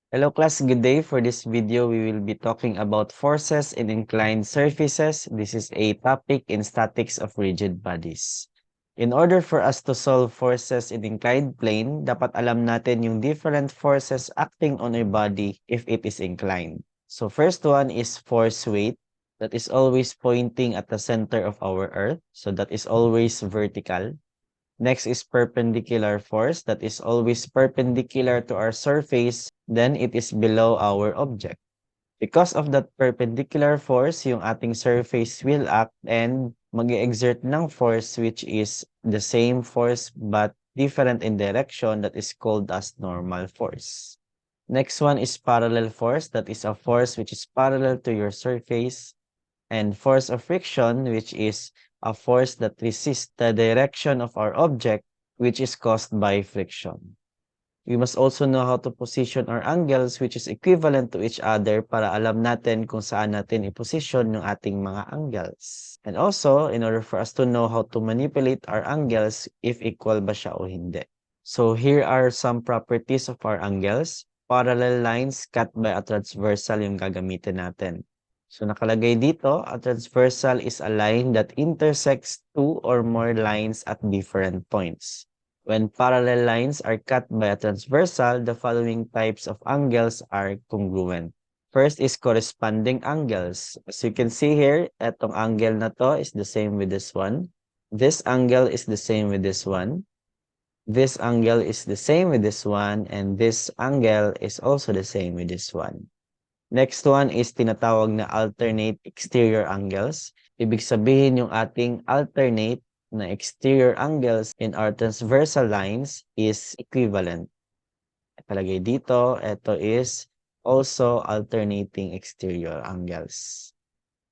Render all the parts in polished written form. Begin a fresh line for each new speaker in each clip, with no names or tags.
Hello class, good day. For this video, we will be talking about forces in inclined surfaces. This is a topic in statics of rigid bodies. In order for us to solve forces in inclined plane, dapat alam natin yung different forces acting on a body if it is inclined. So first one is force weight, that is always pointing at the center of our earth. So that is always vertical. Next is perpendicular force, that is always perpendicular to our surface, then it is below our object. Because of that perpendicular force, yung ating surface will act and mag-exert ng force which is the same force but different in direction, that is called as normal force. Next one is parallel force, that is a force which is parallel to your surface. And force of friction, which is a force that resists the direction of our object, which is caused by friction. We must also know how to position our angles, which is equivalent to each other para alam natin kung saan natin i-position yung ating mga angles. And also, in order for us to know how to manipulate our angles, if equal ba siya o hindi. So here are some properties of our angles. Parallel lines cut by a transversal yung gagamitin natin. So nakalagay dito, a transversal is a line that intersects two or more lines at different points. When parallel lines are cut by a transversal, the following types of angles are congruent. First is corresponding angles. As you can see here, etong angle na to is the same with this one. This angle is the same with this one. This angle is the same with this one, and this angle is also the same with this one. Next one is tinatawag na alternate exterior angles. Ibig sabihin yung ating alternate na exterior angles in our transversal lines is equivalent. Nakalagay dito, ito is also alternating exterior angles.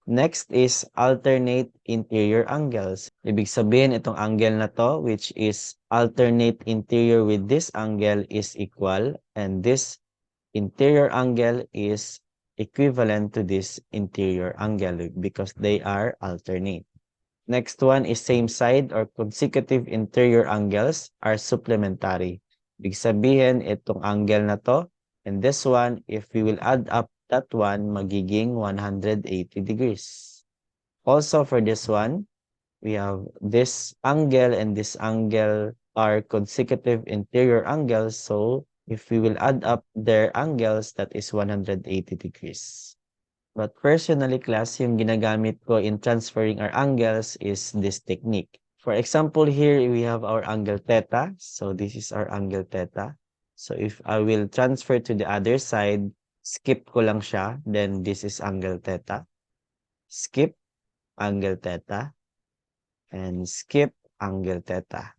Next is alternate interior angles. Ibig sabihin itong angle na to, which is alternate interior with this angle, is equal, and this interior angle is equivalent to this interior angle because they are alternate. Next one is same side or consecutive interior angles are supplementary. Ibig sabihin, itong angle na to and this one, if we will add up that one, magiging 180 degrees. Also for this one, we have this angle and this angle are consecutive interior angles. So if we will add up their angles, that is 180 degrees. But personally, class, yung ginagamit ko in transferring our angles is this technique. For example, here we have our angle theta. So this is our angle theta. So if I will transfer to the other side, skip ko lang siya, then this is angle theta. Skip angle theta. And skip angle theta.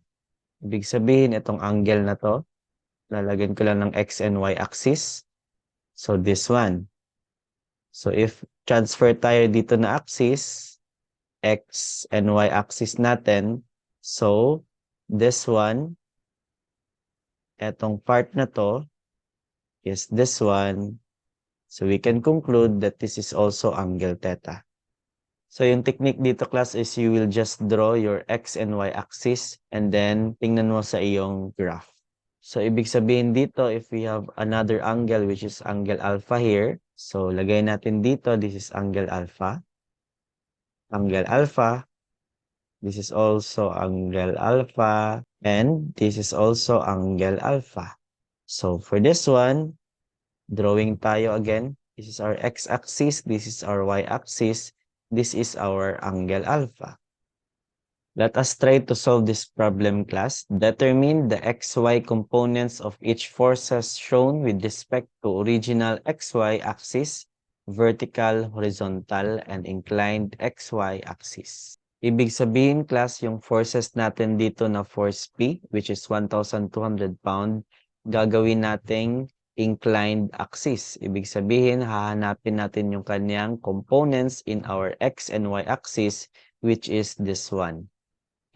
Ibig sabihin, itong angle na to, lalagyan ko lang ng x and y axis. So this one. So if transfer tayo dito na axis, x and y axis natin, so this one, etong part na to, is this one. So we can conclude that this is also angle theta. So yung technique dito class is you will just draw your x and y axis and then tingnan mo sa iyong graph. So ibig sabihin dito, if we have another angle which is angle alpha here, so lagay natin dito, this is angle alpha. Angle alpha. This is also angle alpha. And this is also angle alpha. So for this one, drawing tayo again. This is our x-axis. This is our y-axis. This is our angle alpha. Let us try to solve this problem, class. Determine the xy components of each forces shown with respect to original xy axis, vertical, horizontal, and inclined xy axis. Ibig sabihin, class, yung forces natin dito na force P, which is 1,200 pound, gagawin nating inclined axis. Ibig sabihin, hahanapin natin yung kanyang components in our x and y axis, which is this one.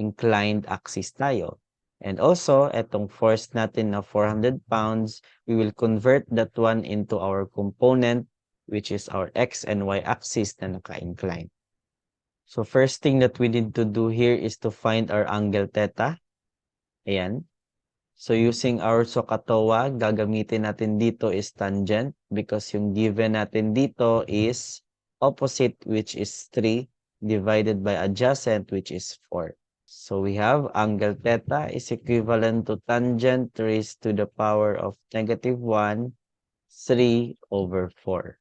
Inclined axis tayo. And also, etong force natin na 400 pounds, we will convert that one into our component, which is our x and y axis na naka-incline. So first thing that we need to do here is to find our angle theta. Ayan. So using our SOHCAHTOA, gagamitin natin dito is tangent because yung given natin dito is opposite which is 3 divided by adjacent which is 4. So we have angle theta is equivalent to tangent raised to the power of -1, 3/4.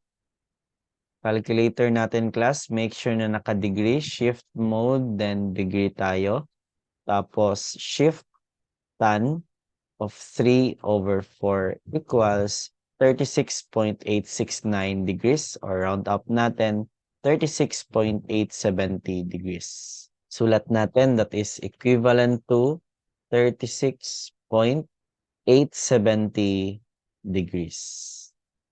Calculator natin class, make sure na naka-degree, shift mode, then degree tayo. Tapos shift tan of 3/4 equals 36.869 degrees or round up natin 36.870 degrees. Sulat natin that is equivalent to 36.870 degrees.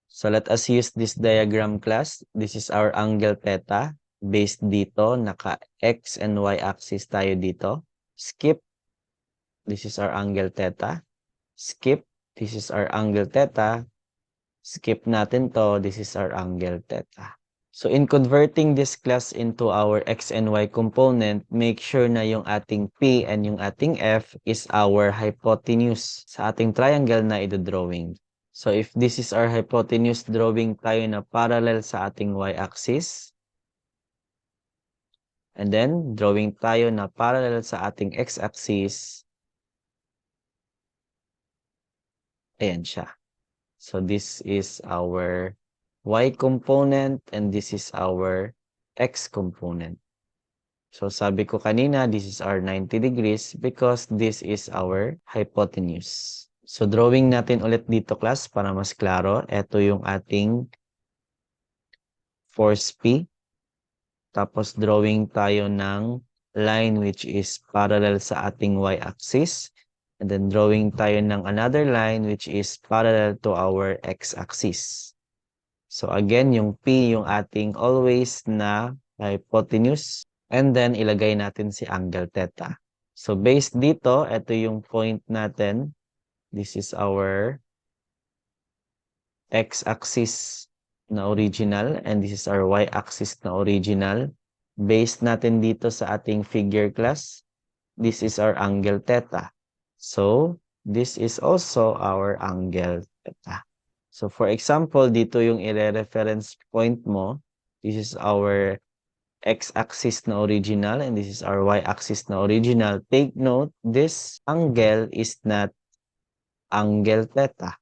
So let us use this diagram class. This is our angle theta. Based dito, naka X and Y axis tayo dito. Skip. This is our angle theta. Skip. This is our angle theta. Skip natin to. This is our angle theta. So in converting this class into our X and Y component, make sure na yung ating P and yung ating F is our hypotenuse sa ating triangle na ito-drawing. So if this is our hypotenuse, drawing tayo na parallel sa ating y-axis. And then, drawing tayo na parallel sa ating x-axis. Ayan siya. So this is our y component and this is our x component. So sabi ko kanina, this is our 90 degrees because this is our hypotenuse. So drawing natin ulit dito class para mas klaro. Ito yung ating force P. Tapos drawing tayo ng line which is parallel sa ating y-axis. And then drawing tayo ng another line which is parallel to our x-axis. So again, yung P yung ating always na hypotenuse. And then ilagay natin si angle theta. So based dito, ito yung point natin. This is our x-axis na original and this is our y-axis na original. Based natin dito sa ating figure class, this is our angle theta. So, this is also our angle theta. So, for example, dito yung i-reference point mo. This is our x-axis na original and this is our y-axis na original. Take note, this angle is not angle theta.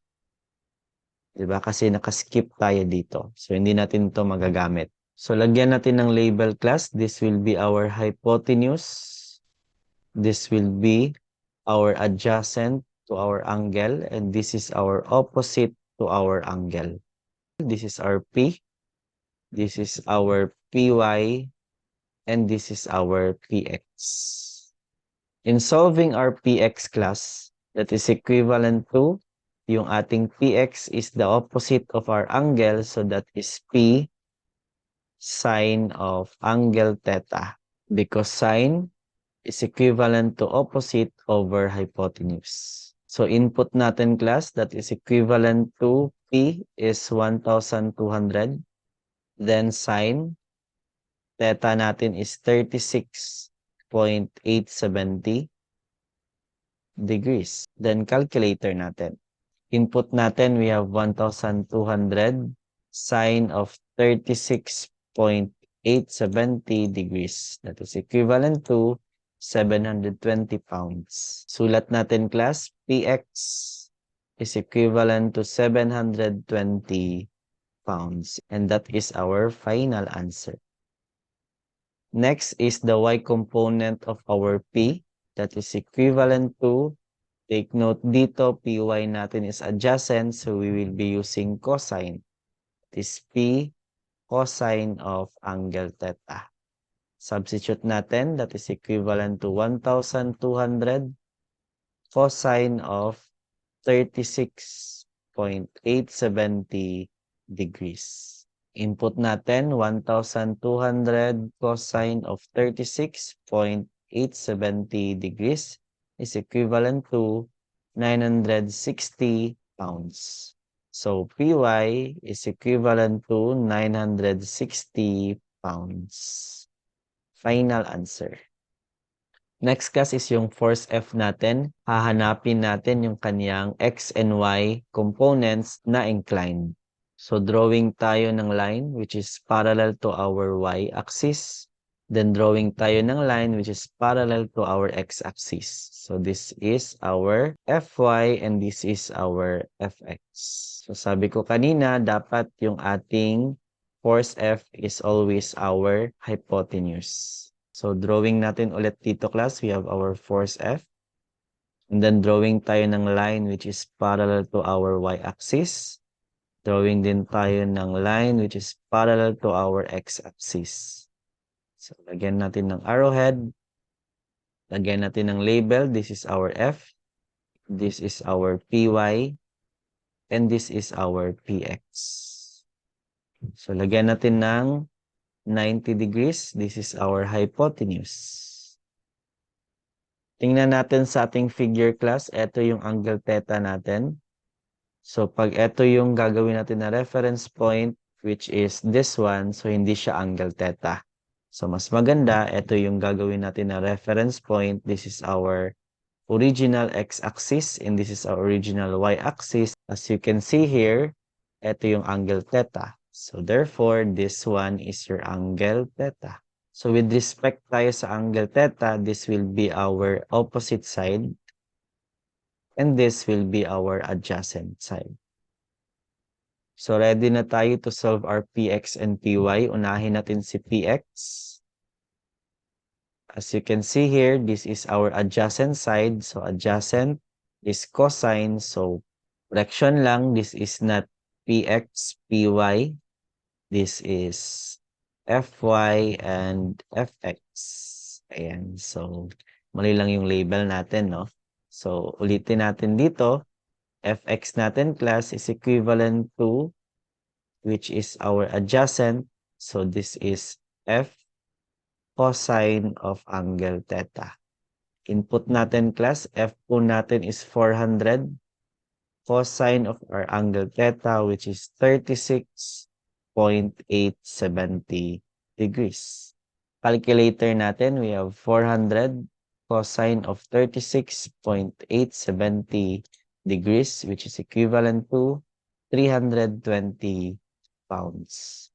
Diba? Kasi nakaskip tayo dito. So, hindi natin ito magagamit. So, lagyan natin ng label class. This will be our hypotenuse. This will be our adjacent to our angle. And this is our opposite to our angle. This is our P. This is our PY. And this is our PX. In solving our PX class, that is equivalent to yung ating PX is the opposite of our angle. So, that is P sine of angle theta. Because sine is equivalent to opposite over hypotenuse. So, input natin class, that is equivalent to P is 1,200. Then, sine theta natin is 36.870 degrees. Then, calculator natin. Input natin, we have 1,200 sine of 36.870 degrees. That is equivalent to 720 pounds. Sulat natin class, PX is equivalent to 720 pounds. And that is our final answer. Next is the y component of our P. That is equivalent to, take note dito, PY natin is adjacent. So we will be using cosine. This P cosine of angle theta. Substitute natin, that is equivalent to 1,200 cosine of 36.870 degrees. Input natin, 1,200 cosine of 36.870 degrees is equivalent to 960 pounds. So, PY is equivalent to 960 pounds. Final answer. Next class is yung force F natin. Hahanapin natin yung kaniyang X and Y components na inclined. So drawing tayo ng line which is parallel to our Y axis. Then drawing tayo ng line which is parallel to our X axis. So this is our Fy and this is our Fx. So sabi ko kanina, dapat yung ating force F is always our hypotenuse. So, drawing natin ulit dito, class. We have our force F. And then, drawing tayo ng line which is parallel to our y-axis. Drawing din tayo ng line which is parallel to our x-axis. So, lagyan natin ng arrowhead. Lagyan natin ng label. This is our F. This is our PY. And this is our PX. So, lagyan natin ng 90 degrees. This is our hypotenuse. Tingnan natin sa ating figure class. Ito yung angle theta natin. So, pag ito yung gagawin natin na reference point, which is this one, so hindi siya angle theta. So, mas maganda, ito yung gagawin natin na reference point. This is our original x-axis and this is our original y-axis. As you can see here, ito yung angle theta. So, therefore, this one is your angle theta. So, with respect tayo sa angle theta, this will be our opposite side. And this will be our adjacent side. So, ready na tayo to solve our px and py. Unahin natin si px. As you can see here, this is our adjacent side. So, adjacent is cosine. So, correction lang. This is not px, py. This is Fy and Fx. Ayan. So, mali lang yung label natin, no? So, ulitin natin dito. Fx natin, class, is equivalent to, which is our adjacent. So, this is F cosine of angle theta. Input natin, class. F po natin is 400. Cosine of our angle theta, which is 36.870 degrees. Calculator natin, we have 400 cosine of 36.870 degrees, which is equivalent to 320 pounds.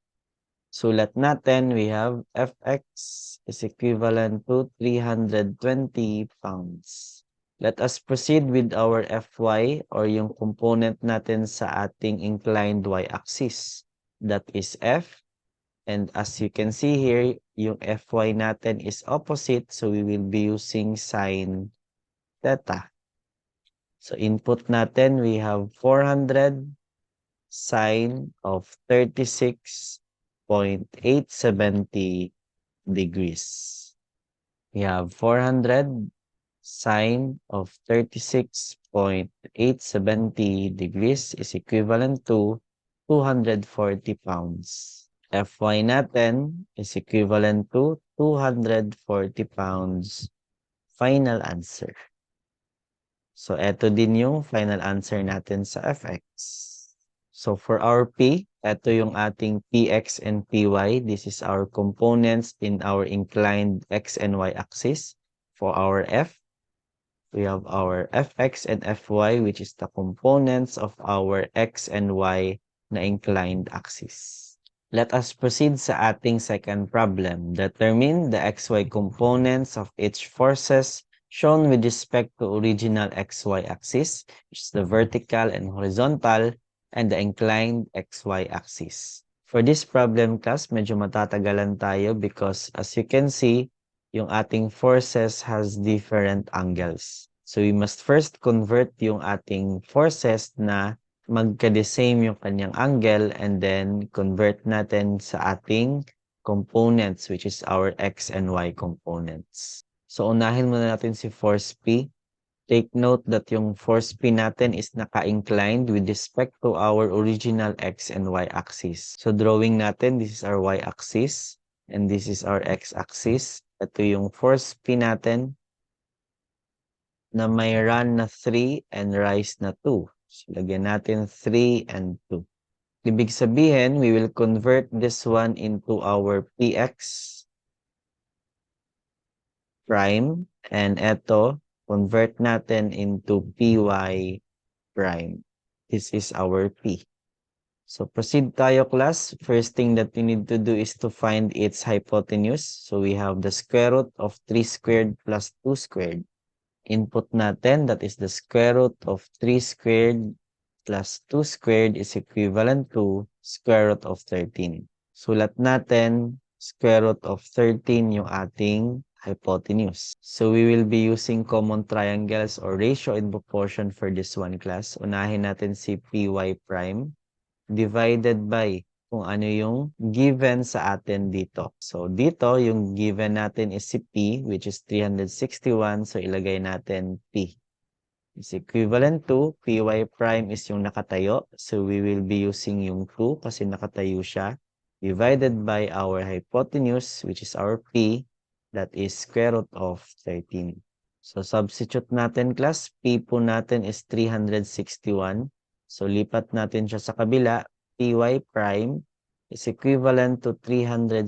Sulat natin, we have Fx is equivalent to 320 pounds. Let us proceed with our Fy or yung component natin sa ating inclined y-axis. That is F. And as you can see here, yung Fy natin is opposite. So we will be using sine theta. So input natin, we have 400 sine of 36.870 degrees. We have 400 sine of 36.870 degrees is equivalent to 240 pounds. Fy natin is equivalent to 240 pounds. Final answer. So, eto din yung final answer natin sa Fx. So, for our P, eto yung ating Px and Py. This is our components in our inclined X and Y axis. For our F, we have our Fx and Fy, which is the components of our X and Y na inclined axis. Let us proceed sa ating second problem. Determine the XY components of each forces shown with respect to original XY axis, which is the vertical and horizontal, and the inclined XY axis. For this problem, class, medyo matatagalan tayo because as you can see, yung ating forces has different angles. So we must first convert yung ating forces na magka-the-same yung kanyang angle and then convert natin sa ating components which is our X and Y components. So unahin muna natin si force P. Take note that yung force P natin is naka-inclined with respect to our original X and Y axis. So drawing natin, this is our Y axis and this is our X axis. Ito yung force P natin na may run na 3 and rise na 2. So, lagyan natin 3 and 2. Ibig sabihin, we will convert this one into our Px prime And eto, convert natin into py prime. This is our p. So proceed tayo class. First thing that we need to do is to find its hypotenuse. So we have the square root of 3 squared plus 2 squared. Input natin, that is the square root of 3 squared plus 2 squared is equivalent to square root of 13. Sulat natin, square root of 13 yung ating hypotenuse. So we will be using common triangles or ratio in proportion for this one class. Unahin natin si py prime divided by kung ano yung given sa atin dito. So dito, yung given natin is si P, which is 361. So ilagay natin P. Is equivalent to Py prime is yung nakatayo. So we will be using yung 2 kasi nakatayo siya. Divided by our hypotenuse, which is our P, that is square root of 13. So substitute natin class, P po natin is 361. So lipat natin siya sa kabila, Py prime is equivalent to 361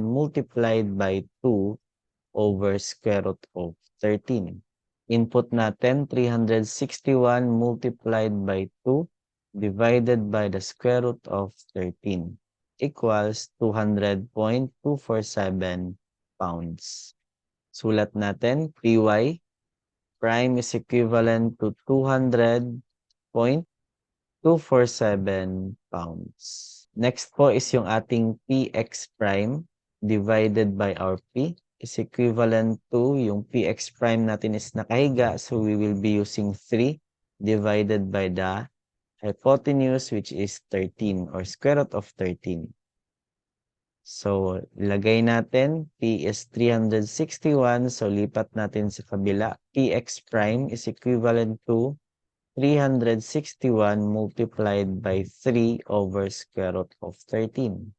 multiplied by 2 over square root of 13. Input natin 361 multiplied by 2 divided by the square root of 13 equals 200.247 pounds. Sulat natin, Py prime is equivalent to 200.247 pounds. Next po is yung ating Px prime divided by our P is equivalent to yung Px prime natin is nakahiga. So we will be using 3 divided by the hypotenuse which is 13 or square root of 13. So, ilagay natin, P is 361. So, lipat natin sa kabila. Px prime is equivalent to 361 multiplied by 3 over square root of 13.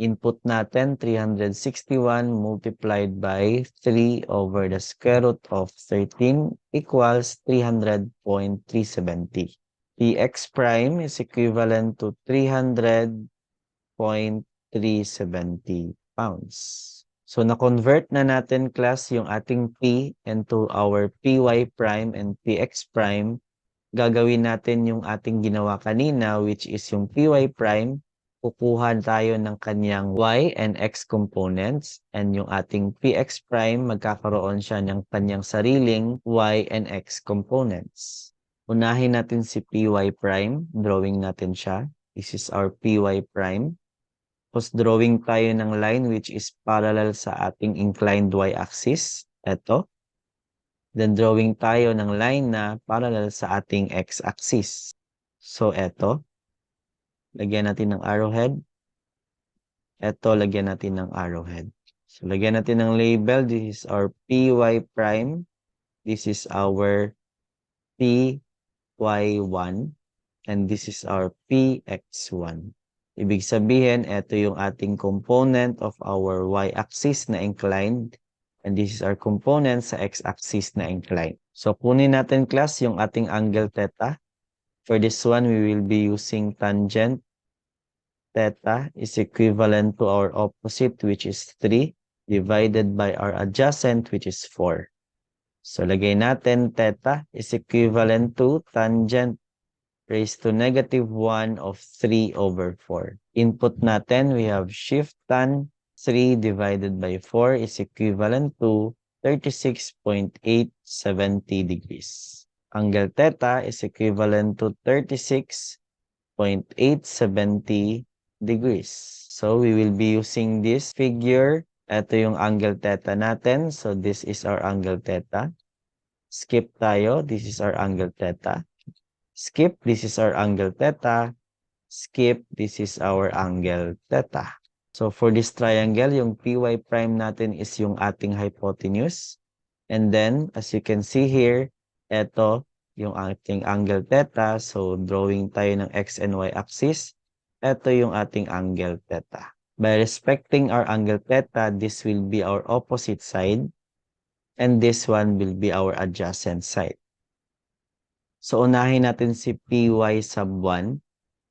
Input natin, 361 multiplied by 3 over the square root of 13 equals 300.370. Px prime is equivalent to 300.370 pounds. So, na-convert na natin class yung ating P into our Py prime and Px prime. Gagawin natin yung ating ginawa kanina which is yung Py prime. Kukuha tayo ng kanyang y and x components and yung ating Px prime magkakaroon siya ng kanyang sariling y and x components. Unahin natin si Py prime. Drawing natin siya. This is our Py prime. Tapos drawing tayo ng line which is parallel sa ating inclined y-axis. Ito. Then drawing tayo ng line na parallel sa ating x-axis. So ito. Lagyan natin ng arrowhead. Ito, lagyan natin ng arrowhead. So lagyan natin ng label. This is our Py prime. This is our Py1. And this is our Px1. Ibig sabihin, ito yung ating component of our y-axis na inclined. And this is our component sa x-axis na inclined. So, kunin natin class yung ating angle theta. For this one, we will be using tangent. Theta is equivalent to our opposite, which is 3, divided by our adjacent, which is 4. So, lagay natin theta is equivalent to tangent raised to -1 of 3 over 4. Input natin, we have shift tan 3 divided by 4 is equivalent to 36.870 degrees. Angle theta is equivalent to 36.870 degrees. So, we will be using this figure. Ito yung angle theta natin. So, this is our angle theta. Skip tayo. This is our angle theta. Skip, this is our angle theta. Skip, this is our angle theta. So, for this triangle, yung Py prime natin is yung ating hypotenuse. And then, as you can see here, ito yung ating angle theta. So, drawing tayo ng x and y axis. Ito yung ating angle theta. By respecting our angle theta, this will be our opposite side. And this one will be our adjacent side. So, unahin natin si Py sub 1.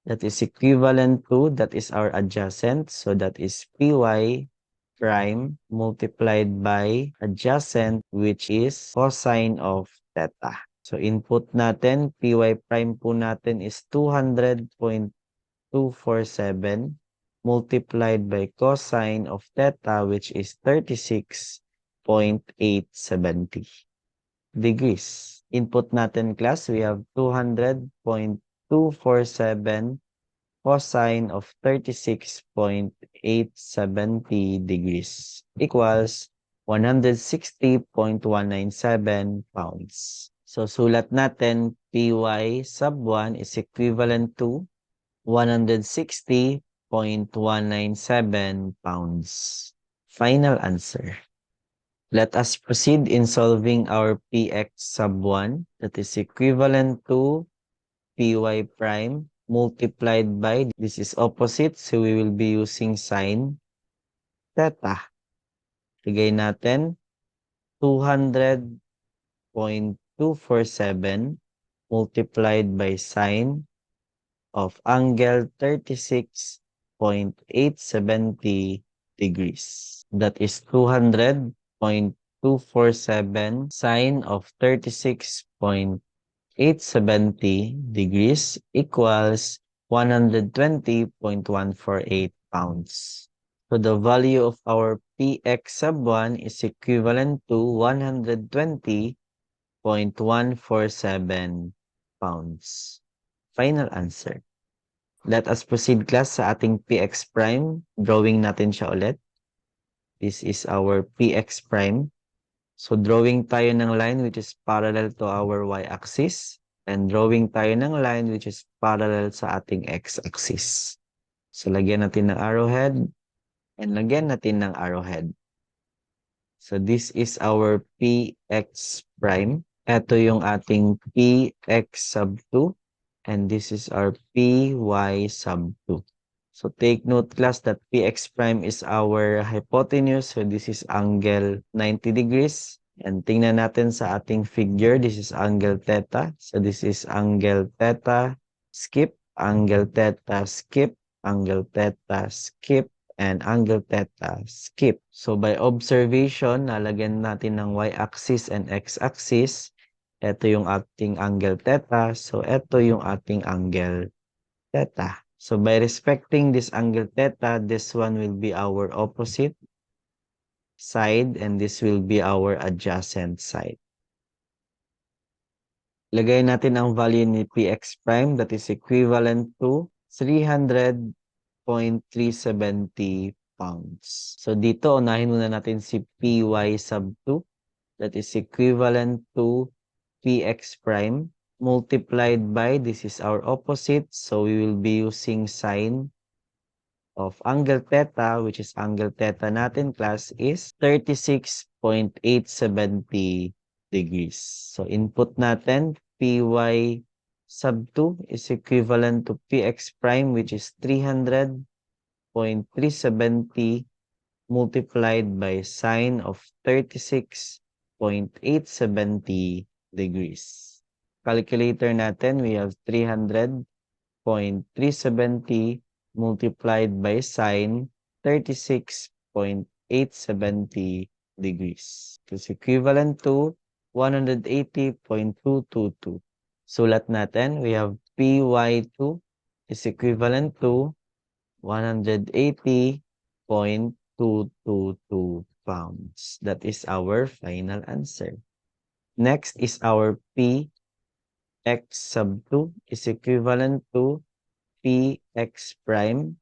That is equivalent to, that is our adjacent. So, that is Py prime multiplied by adjacent which is cosine of theta. So input natin, py prime po natin is 200.247 multiplied by cosine of theta which is 36.870 degrees. Input natin class, we have 200.247 cosine of 36.870 degrees equals 160.197 pounds. So sulat natin Py sub 1 is equivalent to 160.197 pounds. Final answer. Let us proceed in solving our Px sub 1 that is equivalent to Py prime multiplied by, this is opposite, so we will be using sine theta. Lagay natin 200.247 multiplied by sine of angle 36.870 degrees. That is 200.247 sine of 36.870 degrees equals 120.148 pounds. So the value of our Px sub 1 is equivalent to 120.147 pounds. Final answer. Let us proceed class sa ating Px prime. Drawing natin siya ulit. This is our Px prime. So drawing tayo ng line which is parallel to our y-axis. And drawing tayo ng line which is parallel sa ating x-axis. So lagyan natin ng arrowhead. And lagyan natin ng arrowhead. So this is our Px prime. Ito yung ating Px sub 2. And this is our Py sub 2. So take note class that Px prime is our hypotenuse. So this is angle 90 degrees. And tingnan natin sa ating figure. This is angle theta. So this is angle theta, skip, angle theta, skip, angle theta, skip, and angle theta, skip. So by observation, nalagyan natin ng y-axis and x-axis. Ito yung ating angle theta. So ito yung ating angle theta. So by respecting this angle theta, this one will be our opposite side and this will be our adjacent side. Lagay natin ang value ni Px prime that is equivalent to 300.370 pounds. So dito, unahin muna natin si Py sub 2 that is equivalent to Px prime multiplied by, this is our opposite, so we will be using sine of angle theta, which is angle theta natin class is 36.870 degrees. So input natin, Py sub 2 is equivalent to Px prime, which is 300.370 multiplied by sine of 36.870 degrees. Calculator natin, we have 300.370 multiplied by sine 36.870 degrees. It's equivalent to 180.222. Sulat natin, we have Py2 is equivalent to 180.222 pounds. That is our final answer. Next is our Px sub 2 is equivalent to Px prime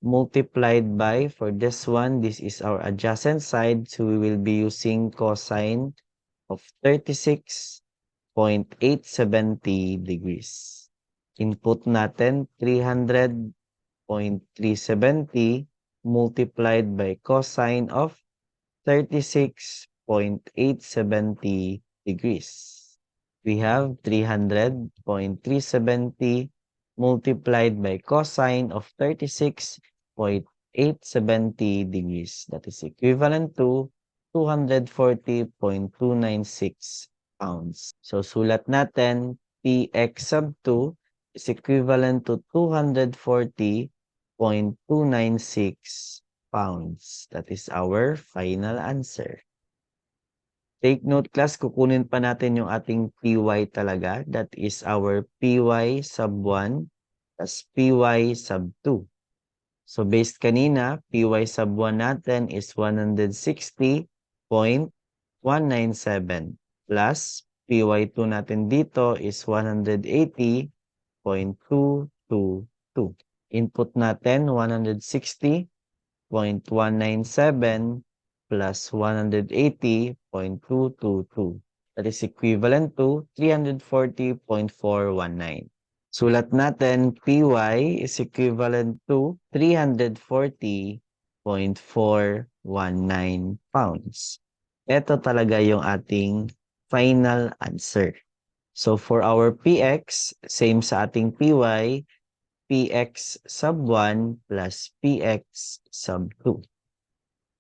multiplied by, for this one, this is our adjacent side, so we will be using cosine of 36.870 degrees. Input natin 300.370 multiplied by cosine of 36.870 degrees. We have 300.370 multiplied by cosine of 36.870 degrees. That is equivalent to 240.296 pounds. So sulat natin, Px sub 2 is equivalent to 240.296 pounds. That is our final answer. Take note class, kukunin pa natin yung ating PY talaga. That is our PY sub 1 plus PY sub 2. So based kanina, PY sub 1 natin is 160.197 plus PY2 natin dito is 180.222. Input natin 160.197 plus 180.222. That is equivalent to 340.419. Sulat natin, PY is equivalent to 340.419 pounds. Ito talaga yung ating final answer. So for our PX, same sa ating PY, PX sub 1 plus PX sub 2.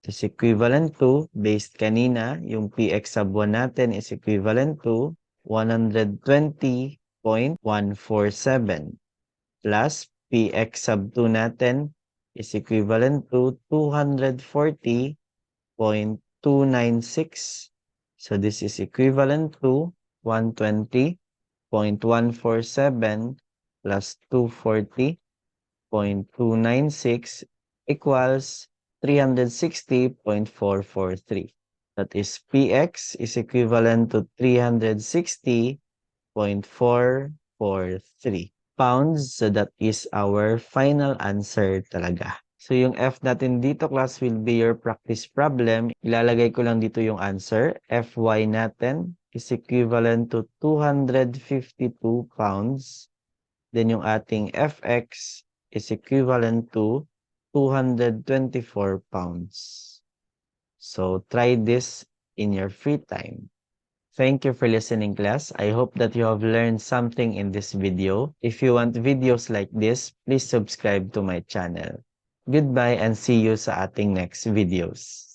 Is equivalent to, based kanina, yung PX sub 1 natin is equivalent to 120.147 plus PX sub 2 natin is equivalent to 240.296. So this is equivalent to 120.147 plus 240.296 equals 360.443. That is PX is equivalent to 360.443 pounds. So that is our final answer talaga. So yung F natin dito class will be your practice problem. Ilalagay ko lang dito yung answer. FY natin is equivalent to 252 pounds. Then yung ating FX is equivalent to 224 pounds. So try this in your free time. Thank you for listening, class. I hope that you have learned something in this video. If you want videos like this, please subscribe to my channel. Goodbye and see you sa ating next videos.